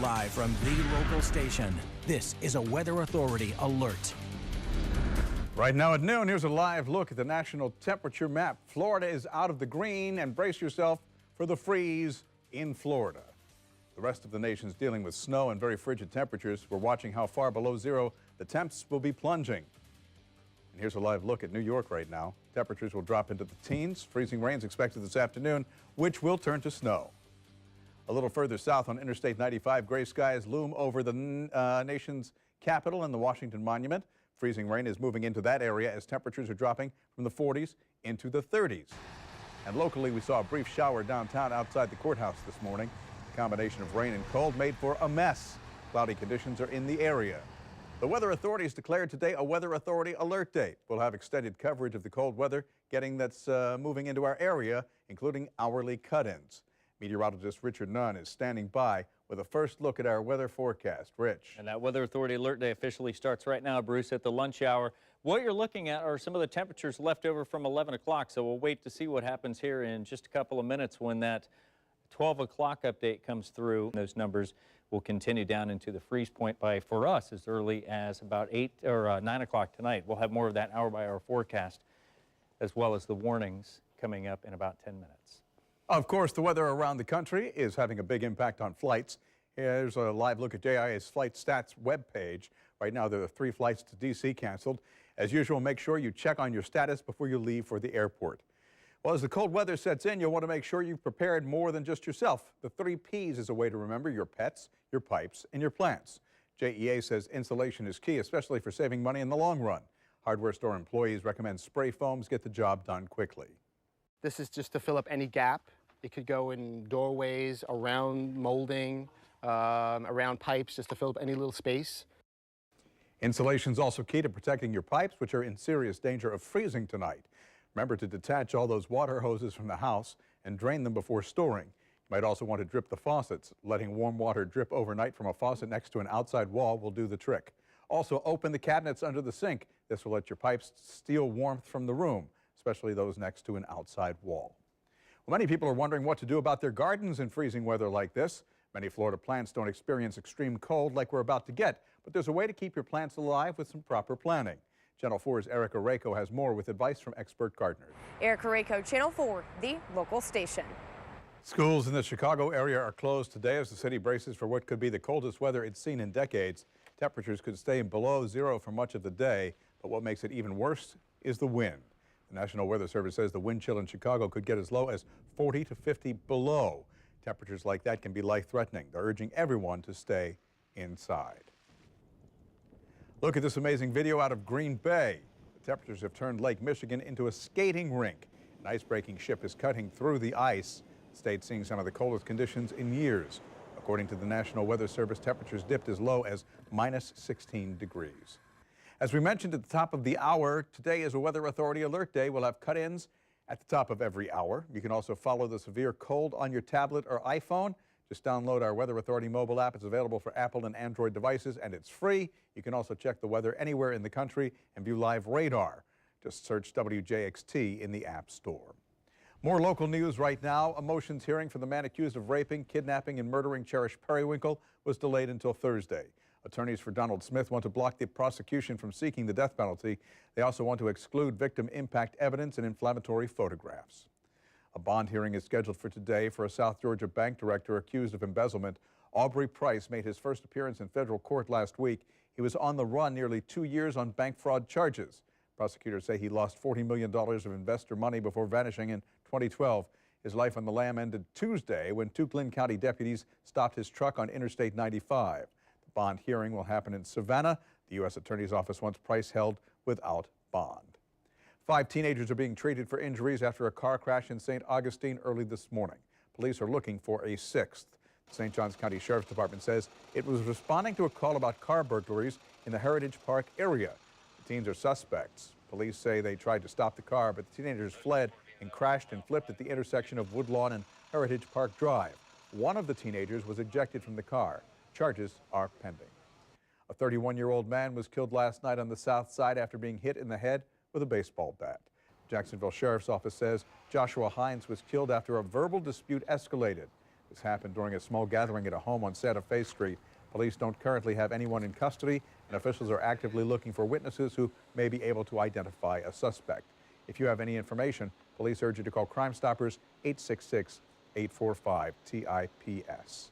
Live from the local station, this is a Weather Authority alert. Right now at noon, here's a live look at the national temperature map. Florida is out of the green, and brace yourself for the freeze in Florida. The rest of the nation's dealing with snow and very frigid temperatures. We're watching how far below zero the temps will be plunging. And here's a live look at New York right now. Temperatures will drop into the teens. Freezing rains expected this afternoon, which will turn to snow. A little further south on Interstate 95, gray skies loom over the nation's capital and the Washington Monument. Freezing rain is moving into that area as temperatures are dropping from the 40s into the 30s. And locally, we saw a brief shower downtown outside the courthouse this morning. A combination of rain and cold made for a mess. Cloudy conditions are in the area. The Weather Authority has declared today a Weather Authority alert day. We'll have extended coverage of the cold weather that's moving into our area, including hourly cut-ins. Meteorologist Richard Nunn is standing by with a first look at our weather forecast. Rich. And that Weather Authority alert day officially starts right now, Bruce, at the lunch hour. What you're looking at are some of the temperatures left over from 11 o'clock, so we'll wait to see what happens here in just a couple of minutes when that 12 o'clock update comes through. Those numbers will continue down into the freeze point by, for us, as early as about 9 o'clock tonight. We'll have more of that hour-by-hour forecast, as well as the warnings coming up in about 10 minutes. Of course, the weather around the country is having a big impact on flights. Here's a live look at JIA's Flight Stats webpage. Right now, there are 3 flights to D.C. canceled. As usual, make sure you check on your status before you leave for the airport. Well, as the cold weather sets in, you'll want to make sure you've prepared more than just yourself. The 3 Ps is a way to remember: your pets, your pipes, and your plants. JEA says insulation is key, especially for saving money in the long run. Hardware store employees recommend spray foams get the job done quickly. This is just to fill up any gap. It could go in doorways, around molding, around pipes, just to fill up any little space. Insulation is also key to protecting your pipes, which are in serious danger of freezing tonight. Remember to detach all those water hoses from the house and drain them before storing. You might also want to drip the faucets. Letting warm water drip overnight from a faucet next to an outside wall will do the trick. Also, open the cabinets under the sink. This will let your pipes steal warmth from the room, especially those next to an outside wall. Well, many people are wondering what to do about their gardens in freezing weather like this. Many Florida plants don't experience extreme cold like we're about to get, but there's a way to keep your plants alive with some proper planning. Channel 4's Erica Rayco has more with advice from expert gardeners. Erica Rayco, Channel 4, the local station. Schools in the Chicago area are closed today as the city braces for what could be the coldest weather it's seen in decades. Temperatures could stay below zero for much of the day, but what makes it even worse is the wind. The National Weather Service says the wind chill in Chicago could get as low as 40 to 50 below. Temperatures like that can be life-threatening. They're urging everyone to stay inside. Look at this amazing video out of Green Bay. The temperatures have turned Lake Michigan into a skating rink. An ice-breaking ship is cutting through the ice. The state's seeing some of the coldest conditions in years. According to the National Weather Service, temperatures dipped as low as minus 16 degrees. As we mentioned at the top of the hour, today is a Weather Authority alert day. We'll have cut-ins at the top of every hour. You can also follow the severe cold on your tablet or iPhone. Just download our Weather Authority mobile app. It's available for Apple and Android devices, and it's free. You can also check the weather anywhere in the country and view live radar. Just search WJXT in the App Store. More local news right now. A motions hearing for the man accused of raping, kidnapping, and murdering Cherish Periwinkle was delayed until Thursday. Attorneys for Donald Smith want to block the prosecution from seeking the death penalty. They also want to exclude victim impact evidence and inflammatory photographs. A bond hearing is scheduled for today for a South Georgia bank director accused of embezzlement. Aubrey Price made his first appearance in federal court last week. He was on the run nearly 2 years on bank fraud charges. Prosecutors say he lost $40 million of investor money before vanishing in 2012. His life on the lam ended Tuesday when 2 Glynn County deputies stopped his truck on Interstate 95. The bond hearing will happen in Savannah. The U.S. Attorney's Office wants Price held without bond. 5 teenagers are being treated for injuries after a car crash in St. Augustine early this morning. Police are looking for a 6th. The St. Johns County Sheriff's Department says it was responding to a call about car burglaries in the Heritage Park area. The teens are suspects. Police say they tried to stop the car, but the teenagers fled and crashed and flipped at the intersection of Woodlawn and Heritage Park Drive. One of the teenagers was ejected from the car. Charges are pending. A 31-year-old man was killed last night on the south side after being hit in the head with a baseball bat. Jacksonville Sheriff's Office says Joshua Hines was killed after a verbal dispute escalated. This happened during a small gathering at a home on Santa Fe Street. Police don't currently have anyone in custody, and officials are actively looking for witnesses who may be able to identify a suspect. If you have any information, police urge you to call Crime Stoppers 866-845-TIPS.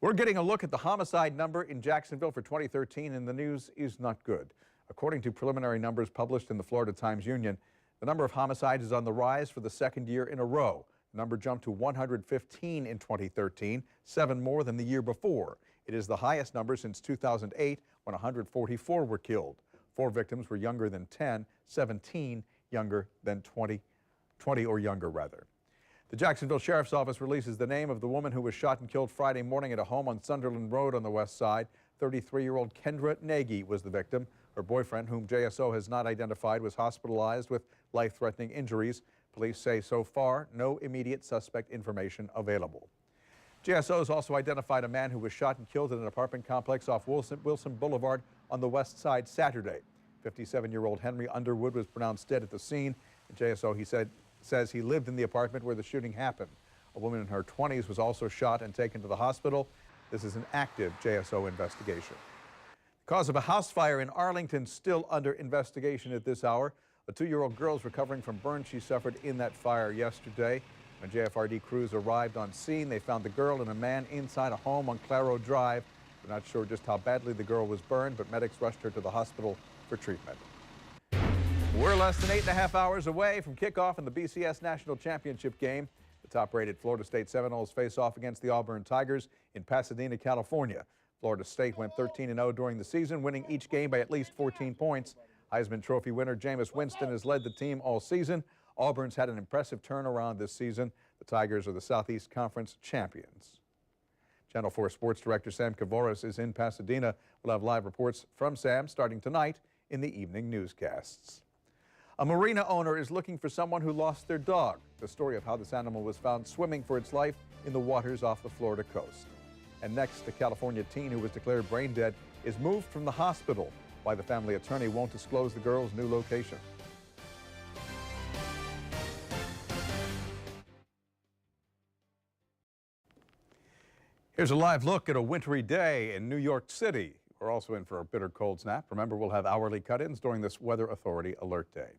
We're getting a look at the homicide number in Jacksonville for 2013, and the news is not good. According to preliminary numbers published in the Florida Times-Union, the number of homicides is on the rise for the second year in a row. The number jumped to 115 in 2013, 7 more than the year before. It is the highest number since 2008, when 144 were killed. 4 victims were younger than 10, 17 younger than 20 or younger rather. The Jacksonville Sheriff's Office releases the name of the woman who was shot and killed Friday morning at a home on Sunderland Road on the west side. 33-year-old Kendra Nagy was the victim. Her boyfriend, whom JSO has not identified, was hospitalized with life-threatening injuries. Police say so far, no immediate suspect information available. JSO has also identified a man who was shot and killed in an apartment complex off Wilson Boulevard on the west side Saturday. 57-year-old Henry Underwood was pronounced dead at the scene. JSO, says he lived in the apartment where the shooting happened. A woman in her 20s was also shot and taken to the hospital. This is an active JSO investigation. The cause of a house fire in Arlington still under investigation at this hour. A 2-year-old girl is recovering from burns she suffered in that fire yesterday. When JFRD crews arrived on scene, they found the girl and a man inside a home on Claro Drive. They're not sure just how badly the girl was burned, but medics rushed her to the hospital for treatment. We're less than 8.5 hours away from kickoff in the BCS National Championship game. The top-rated Florida State Seminoles face off against the Auburn Tigers in Pasadena, California. Florida State went 13-0 during the season, winning each game by at least 14 points. Heisman Trophy winner Jameis Winston has led the team all season. Auburn's had an impressive turnaround this season. The Tigers are the Southeast Conference champions. Channel 4 Sports Director Sam Kavoris is in Pasadena. We'll have live reports from Sam starting tonight in the evening newscasts. A marina owner is looking for someone who lost their dog. The story of how this animal was found swimming for its life in the waters off the Florida coast. And next, a California teen who was declared brain dead is moved from the hospital. Why the family attorney won't disclose the girl's new location. Here's a live look at a wintry day in New York City. We're also in for a bitter cold snap. Remember, we'll have hourly cut-ins during this Weather Authority alert day.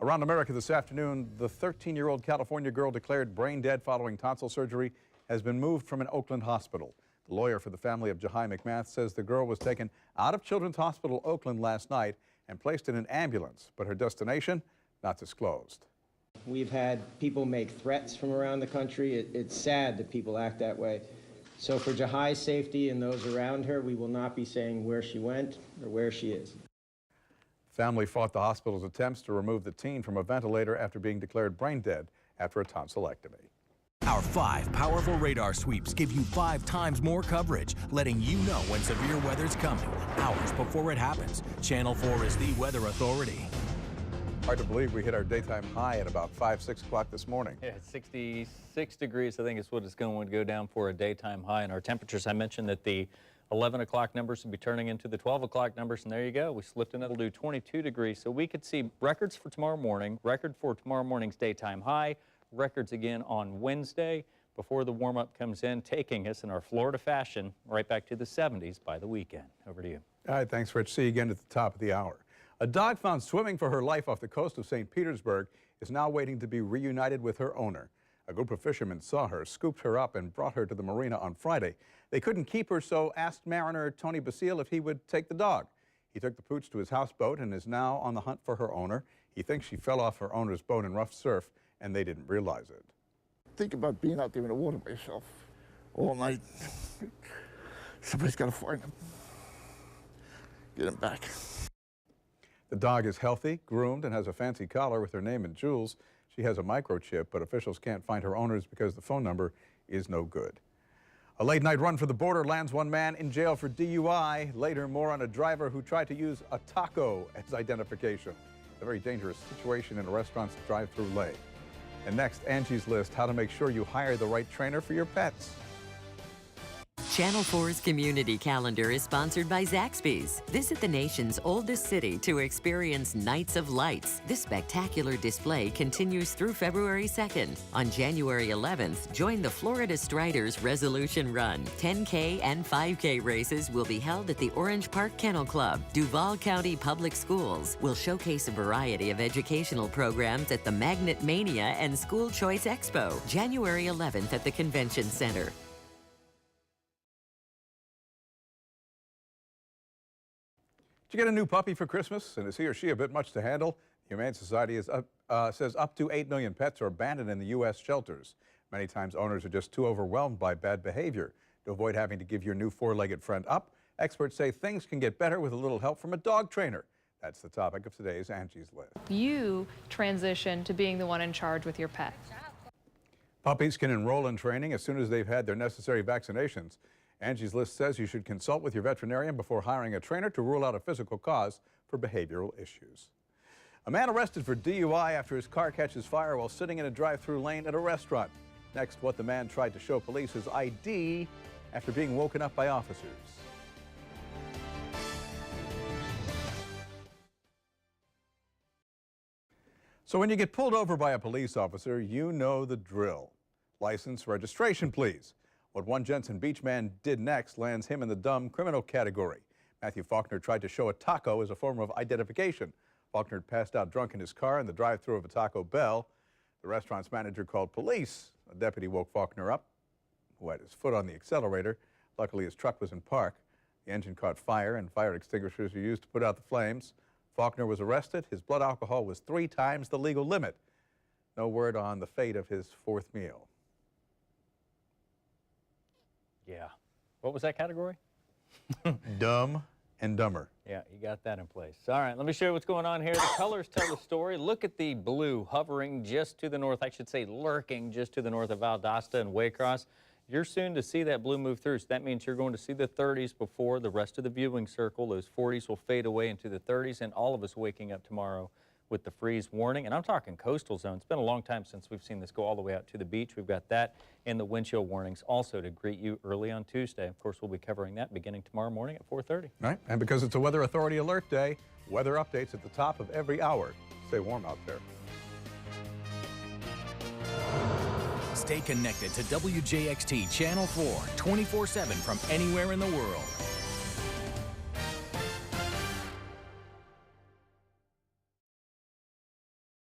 Around America this afternoon, the 13-year-old California girl declared brain dead following tonsil surgery has been moved from an Oakland hospital. The lawyer for the family of Jahai McMath says the girl was taken out of Children's Hospital Oakland last night and placed in an ambulance, but her destination not disclosed. We've had people make threats from around the country. It's sad that people act that way. So for Jahai's safety and those around her, we will not be saying where she went or where she is. Family fought the hospital's attempts to remove the teen from a ventilator after being declared brain dead after a tonsillectomy. Our 5 powerful radar sweeps give you 5 times more coverage, letting you know when severe weather's coming, hours before it happens. Channel 4 is the weather authority. Hard to believe we hit our daytime high at about 6 o'clock this morning. Yeah, 66 degrees, I think is what it's going to go down for a daytime high. And our temperatures, I mentioned that the 11 o'clock numbers will be turning into the 12 o'clock numbers, and there you go. We slipped another. We'll do 22 degrees. So we could see records for tomorrow morning, record for tomorrow morning's daytime high, records again on Wednesday before the warm-up comes in, taking us in our Florida fashion right back to the 70s by the weekend. Over to you. All right, thanks, Rich. See you again at the top of the hour. A dog found swimming for her life off the coast of St. Petersburg is now waiting to be reunited with her owner. A group of fishermen saw her, scooped her up, and brought her to the marina on Friday. They couldn't keep her, so asked mariner Tony Basile if he would take the dog. He took the pooch to his houseboat and is now on the hunt for her owner. He thinks she fell off her owner's boat in rough surf, and they didn't realize it. Think about being out there in the water by yourself all night. Somebody's got to find him. Get him back. The dog is healthy, groomed, and has a fancy collar with her name and jewels. She has a microchip, but officials can't find her owners because the phone number is no good. A late-night run for the border lands one man in jail for DUI. Later, more on a driver who tried to use a taco as identification. A very dangerous situation in a restaurant's drive-through lane. And next, Angie's List, how to make sure you hire the right trainer for your pets. Channel 4's community calendar is sponsored by Zaxby's. Visit the nation's oldest city to experience Nights of Lights. This spectacular display continues through February 2nd. On January 11th, join the Florida Striders Resolution Run. 10K and 5K races will be held at the Orange Park Kennel Club. Duval County Public Schools will showcase a variety of educational programs at the Magnet Mania and School Choice Expo, January 11th at the Convention Center. Did you get a new puppy for Christmas? And is he or she a bit much to handle? The Humane Society says up to 8 million pets are abandoned in the U.S. shelters. Many times owners are just too overwhelmed by bad behavior. To avoid having to give your new four-legged friend up, experts say things can get better with a little help from a dog trainer. That's the topic of today's Angie's List. You transition to being the one in charge with your pet. Puppies can enroll in training as soon as they've had their necessary vaccinations. Angie's List says you should consult with your veterinarian before hiring a trainer to rule out a physical cause for behavioral issues. A man arrested for DUI after his car catches fire while sitting in a drive-through lane at a restaurant. Next, what the man tried to show police his ID after being woken up by officers. So when you get pulled over by a police officer, you know the drill. License, registration, please. What one Jensen Beach man did next lands him in the dumb criminal category. Matthew Faulkner tried to show a taco as a form of identification. Faulkner had passed out drunk in his car in the drive-thru of a Taco Bell. The restaurant's manager called police. A deputy woke Faulkner up, who had his foot on the accelerator. Luckily, his truck was in park. The engine caught fire, and fire extinguishers were used to put out the flames. Faulkner was arrested. His blood alcohol was 3 times the legal limit. No word on the fate of his 4th meal. Yeah. What was that category? Dumb and dumber. Yeah, you got that in place. All right, let me show you what's going on here. The colors tell the story. Look at the blue hovering just to the north. I should say lurking just to the north of Valdosta and Waycross. You're soon to see that blue move through, so that means you're going to see the 30s before the rest of the viewing circle. Those 40s will fade away into the 30s, and all of us waking up tomorrow with the freeze warning. And I'm talking coastal zone. It's been a long time since we've seen this go all the way out to the beach. We've got that and the wind chill warnings also to greet you early on Tuesday. Of course, we'll be covering that beginning tomorrow morning at 4:30. Right, and because it's a Weather Authority alert day, weather updates at the top of every hour. Stay warm out there. Stay connected to WJXT Channel 4 24/7 from anywhere in the world.